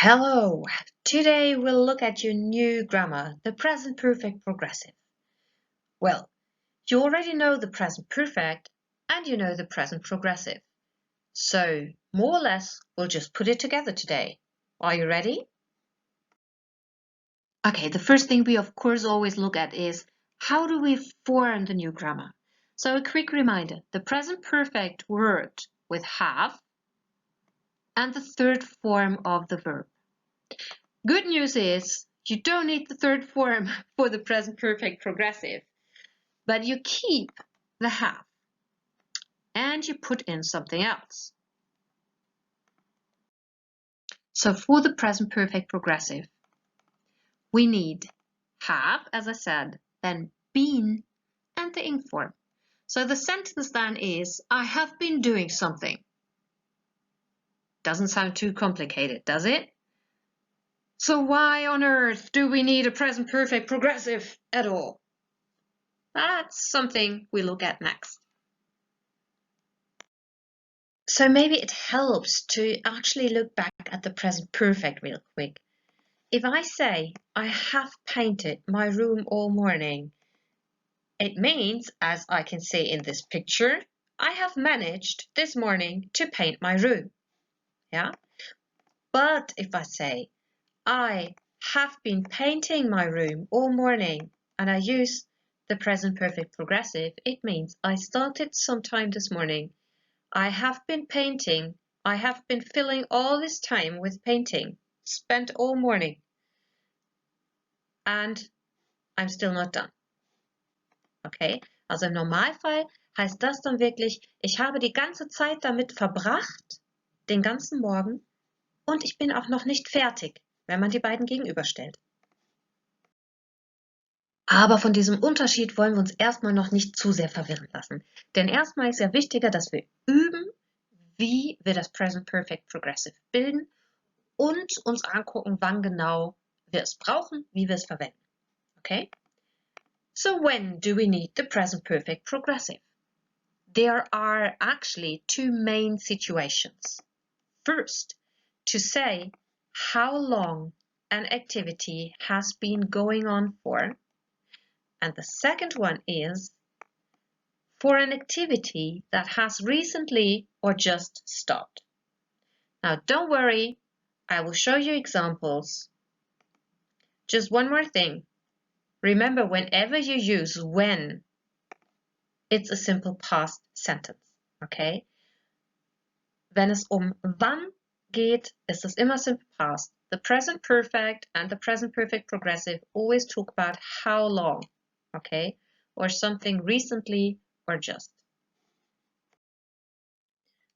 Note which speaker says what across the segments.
Speaker 1: Hello! Today we'll look at your new grammar, the present perfect progressive. Well, you already know the present perfect and you know the present progressive. So, more or less, we'll just put it together today. Are you ready? Okay, the first thing we of course always look at is how do we form the new grammar? So a quick reminder, the present perfect worked with have and the third form of the verb. Good news is you don't need the third form for the present perfect progressive, but you keep the have and you put in something else. So for the present perfect progressive, we need have, as I said, then been and the ing form. So the sentence then is, I have been doing something. Doesn't sound too complicated, does it? So why on earth do we need a present perfect progressive at all? That's something we look at next. So maybe it helps to actually look back at the present perfect real quick. If I say, I have painted my room all morning, it means, as I can see in this picture, I have managed this morning to paint my room. Yeah? But if I say, I have been painting my room all morning, and I use the present perfect progressive, it means I started sometime this morning. I have been painting. I have been filling all this time with painting, spent all morning, and I'm still not done. Okay, also im Normalfall heißt das dann wirklich, ich habe die ganze Zeit damit verbracht, den ganzen Morgen, und ich bin auch noch nicht fertig, wenn man die beiden gegenüberstellt. Aber von diesem Unterschied wollen wir uns erstmal noch nicht zu sehr verwirren lassen. Denn erstmal ist ja wichtiger, dass wir üben, wie wir das Present Perfect Progressive bilden und uns angucken, wann genau wir es brauchen, wie wir es verwenden. Okay? So when do we need the present perfect progressive? There are actually two main situations. First, to say how long an activity has been going on for. And the second one is for an activity that has recently or just stopped. Now, don't worry, I will show you examples. Just one more thing. Remember, whenever you use when, it's a simple past sentence, okay? Wenn es wann geht, ist es immer simple past. The present perfect and the present perfect progressive always talk about how long, okay? Or something recently or just.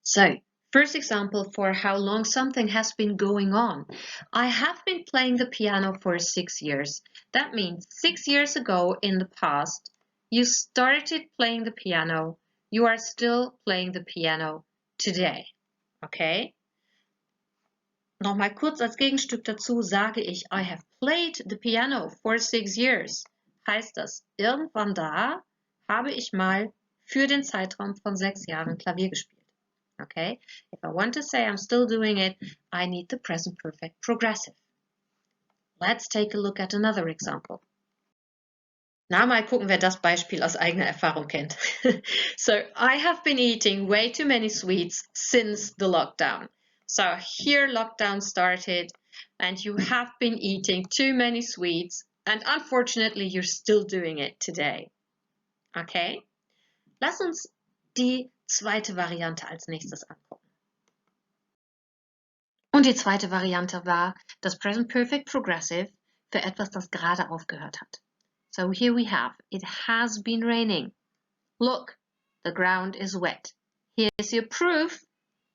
Speaker 1: So, first example for how long something has been going on. I have been playing the piano for 6 years. That means 6 years ago in the past, you started playing the piano. You are still playing the piano today. Okay? Nochmal kurz als Gegenstück dazu sage ich, I have played the piano for 6 years. Heißt das, irgendwann da habe ich mal für den Zeitraum von 6 Jahren Klavier gespielt. Okay, if I want to say I'm still doing it, I need the present perfect progressive. Let's take a look at another example. Na, mal gucken, wer das Beispiel aus eigener Erfahrung kennt. So, I have been eating way too many sweets since the lockdown. So here lockdown started and you have been eating too many sweets and unfortunately you're still doing it today. Okay? Lass uns die zweite Variante als nächstes angucken. Und die zweite Variante war das Present Perfect Progressive für etwas, das gerade aufgehört hat. So here we have, it has been raining. Look, the ground is wet. Here's your proof.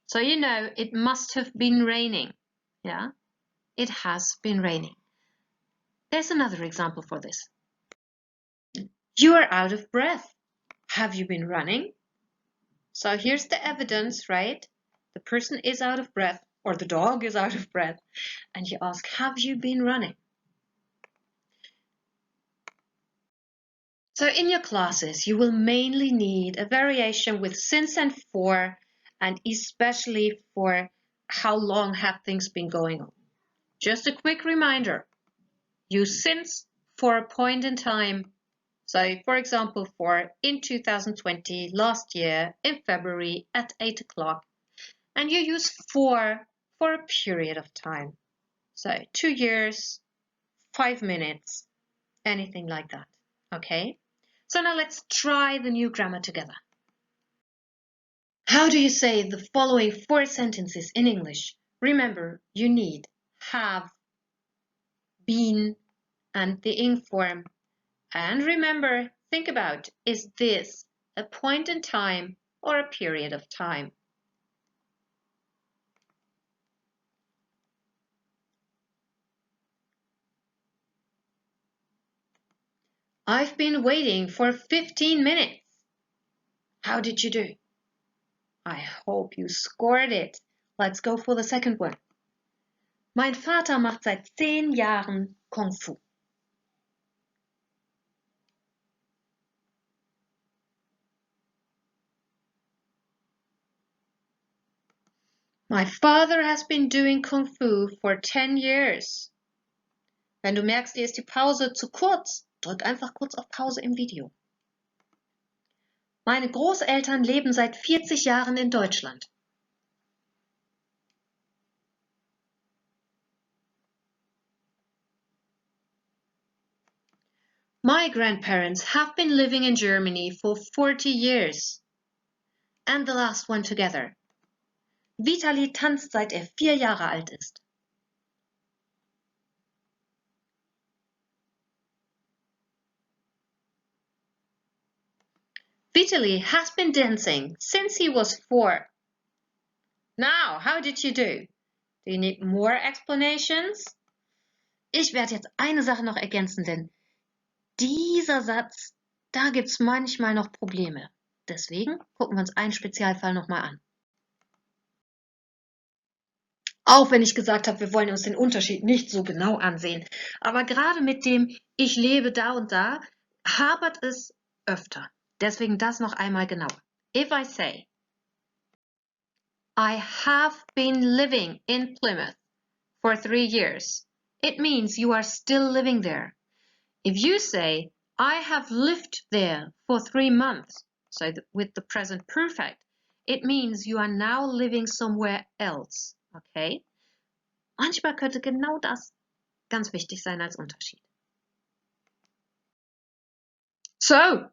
Speaker 1: So you know it must have been raining. Yeah, it has been raining. There's another example for this. You are out of breath. Have you been running? So here's the evidence, right? The person is out of breath or the dog is out of breath. And you ask, have you been running? So in your classes, you will mainly need a variation with since and for, and especially for how long have things been going on. Just a quick reminder. Use since for a point in time. So, for example, for in 2020, last year, in February at 8 o'clock. And you use for a period of time. So 2 years, 5 minutes, anything like that. Okay? So now let's try the new grammar together. How do you say the following 4 sentences in English? Remember, you need have, been, and the ing form. And remember, think about, is this a point in time or a period of time? I've been waiting for 15 minutes. How did you do? I hope you scored it. Let's go for the second one. Mein Vater macht seit 10 Jahren Kung Fu. My father has been doing Kung Fu for 10 years. Wenn du merkst, dir ist die Pause zu kurz, drück einfach kurz auf Pause im Video. Meine Großeltern leben seit 40 Jahren in Deutschland. My grandparents have been living in Germany for 40 years. And the last one together. Vitali tanzt seit 4 Jahre alt ist. Vitali has been dancing since he was 4. Now, how did you do? Do you need more explanations? Ich werde jetzt eine Sache noch ergänzen, denn dieser Satz, da gibt es manchmal noch Probleme. Deswegen gucken wir uns einen Spezialfall nochmal an. Auch wenn ich gesagt habe, wir wollen uns den Unterschied nicht so genau ansehen. Aber gerade mit dem Ich lebe da und da hapert es öfter. Deswegen das noch einmal genau. If I say, I have been living in Plymouth for 3 years, it means you are still living there. If you say, I have lived there for 3 months, so with the present perfect, it means you are now living somewhere else. Okay? Manchmal könnte genau das ganz wichtig sein als Unterschied. So,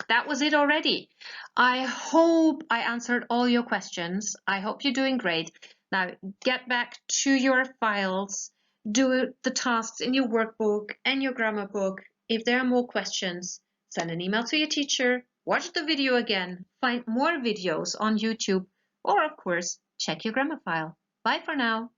Speaker 1: that was it already. I hope I answered all your questions. I hope you're doing great. Now, get back to your files, do the tasks in your workbook and your grammar book. If there are more questions, send an email to your teacher, watch the video again, find more videos on YouTube, or of course, check your grammar file. Bye for now.